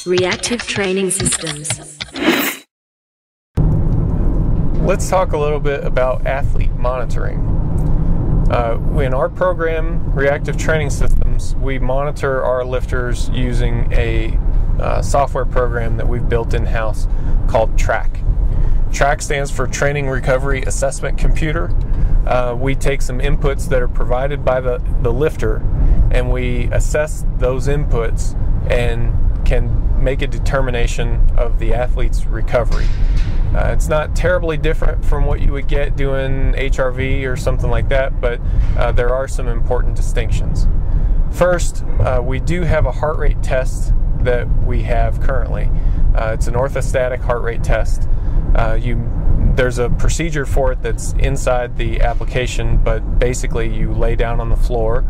Reactive training systems. Let's talk a little bit about athlete monitoring. In our program, Reactive Training Systems, we monitor our lifters using a software program that we've built in-house called TRACK. TRACK stands for Training Recovery Assessment Computer. We take some inputs that are provided by the lifter, and we assess those inputs and can make a determination of the athlete's recovery. It's not terribly different from what you would get doing HRV or something like that, but there are some important distinctions. First, we do have a heart rate test that we have currently. It's an orthostatic heart rate test. There's a procedure for it that's inside the application, but basically you lay down on the floor,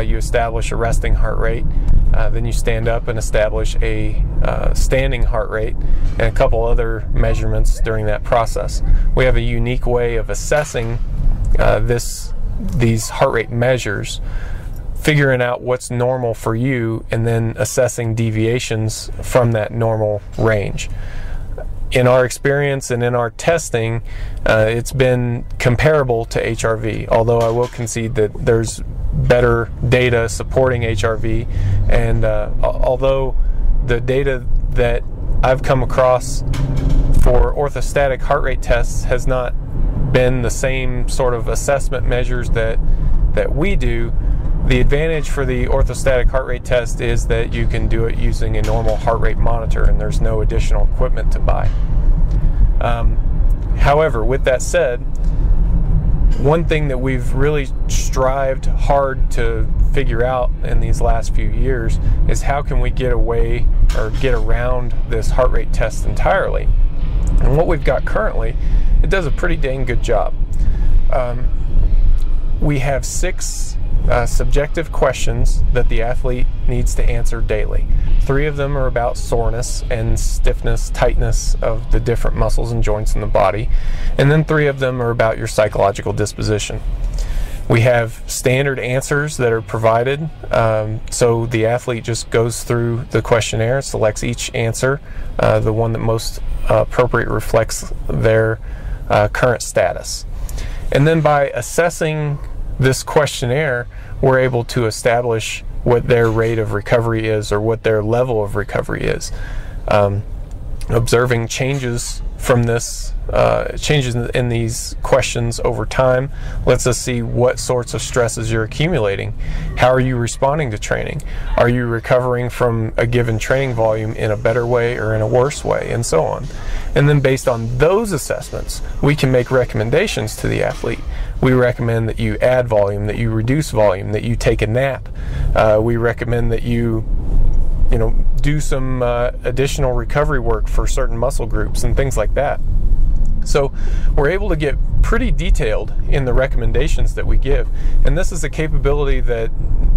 you establish a resting heart rate, then you stand up and establish a standing heart rate and a couple other measurements during that process. We have a unique way of assessing these heart rate measures, figuring out what's normal for you, and then assessing deviations from that normal range. In our experience and in our testing, it's been comparable to HRV, although I will concede that there's better data supporting HRV, and although the data that I've come across for orthostatic heart rate tests has not been the same sort of assessment measures that we do, the advantage for the orthostatic heart rate test is that you can do it using a normal heart rate monitor and there's no additional equipment to buy. However, with that said, one thing that we've really strived hard to figure out in these last few years is how can we get away or get around this heart rate test entirely. And what we've got currently, it does a pretty dang good job. We have 6 subjective questions that the athlete needs to answer daily. 3 of them are about soreness and stiffness, tightness of the different muscles and joints in the body, and then 3 of them are about your psychological disposition. We have standard answers that are provided, so the athlete just goes through the questionnaire, selects each answer, the one that most appropriate reflects their current status. And then by assessing this questionnaire, we're able to establish what their rate of recovery is or what their level of recovery is. Observing changes from this, changes in these questions over time lets us see what sorts of stresses you're accumulating. How are you responding to training? Are you recovering from a given training volume in a better way or in a worse way, and so on. And then based on those assessments, we can make recommendations to the athlete. We recommend that you add volume, that you reduce volume, that you take a nap. We recommend that you do some additional recovery work for certain muscle groups and things like that. So we're able to get pretty detailed in the recommendations that we give. And this is a capability that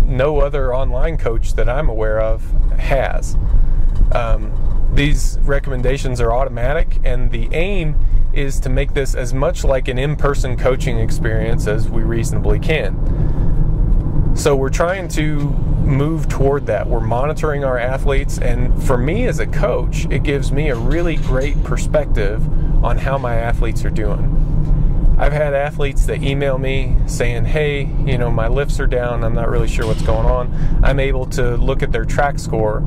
no other online coach that I'm aware of has. These recommendations are automatic, and the aim is to make this as much like an in-person coaching experience as we reasonably can. So we're trying to move toward that. We're monitoring our athletes, and for me as a coach, it gives me a really great perspective on how my athletes are doing. I've had athletes that email me saying, hey, my lifts are down, I'm not really sure what's going on. I'm able to look at their track score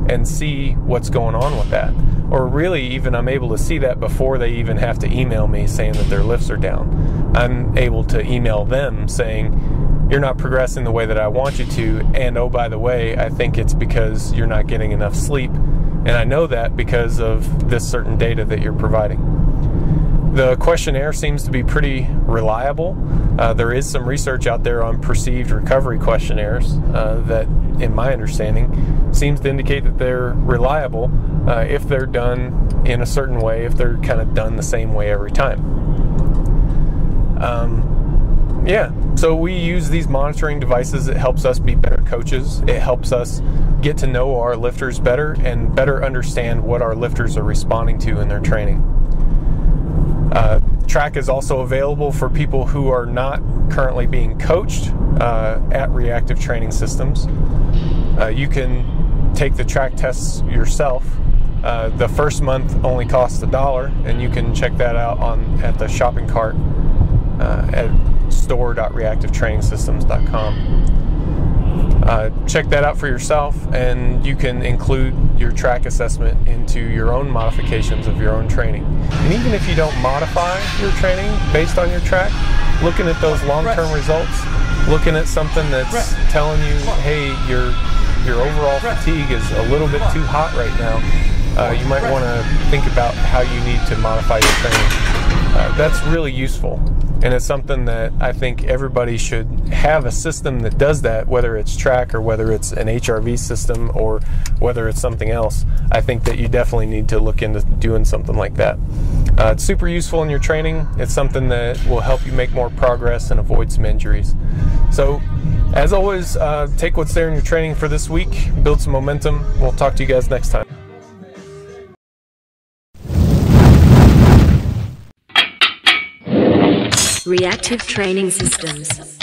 and see what's going on with that. Or really even I'm able to see that before they even have to email me saying that their lifts are down. I'm able to email them saying, you're not progressing the way that I want you to, and oh, by the way, I think it's because you're not getting enough sleep, and I know that because of this certain data that you're providing. The questionnaire seems to be pretty reliable. There is some research out there on perceived recovery questionnaires that, in my understanding, seems to indicate that they're reliable if they're done in a certain way, if they're kind of done the same way every time. So we use these monitoring devices. It helps us be better coaches. It helps us get to know our lifters better and better understand what our lifters are responding to in their training. Track is also available for people who are not currently being coached at Reactive Training Systems. You can take the track tests yourself. The first month only costs $1, and you can check that out at the shopping cart at store.reactivetrainingsystems.com. Check that out for yourself, and you can include your track assessment into your own modifications of your own training. And even if you don't modify your training based on your track, looking at those long-term results, looking at something that's telling you, hey, your overall fatigue is a little bit too hot right now, you might want to think about how you need to modify your training. That's really useful, and it's something that I think everybody should have a system that does that, whether it's track or whether it's an HRV system or whether it's something else. I think that you definitely need to look into doing something like that. It's super useful in your training. It's something that will help you make more progress and avoid some injuries. So, as always, take what's there in your training for this week, build some momentum. We'll talk to you guys next time. Reactive Training Systems.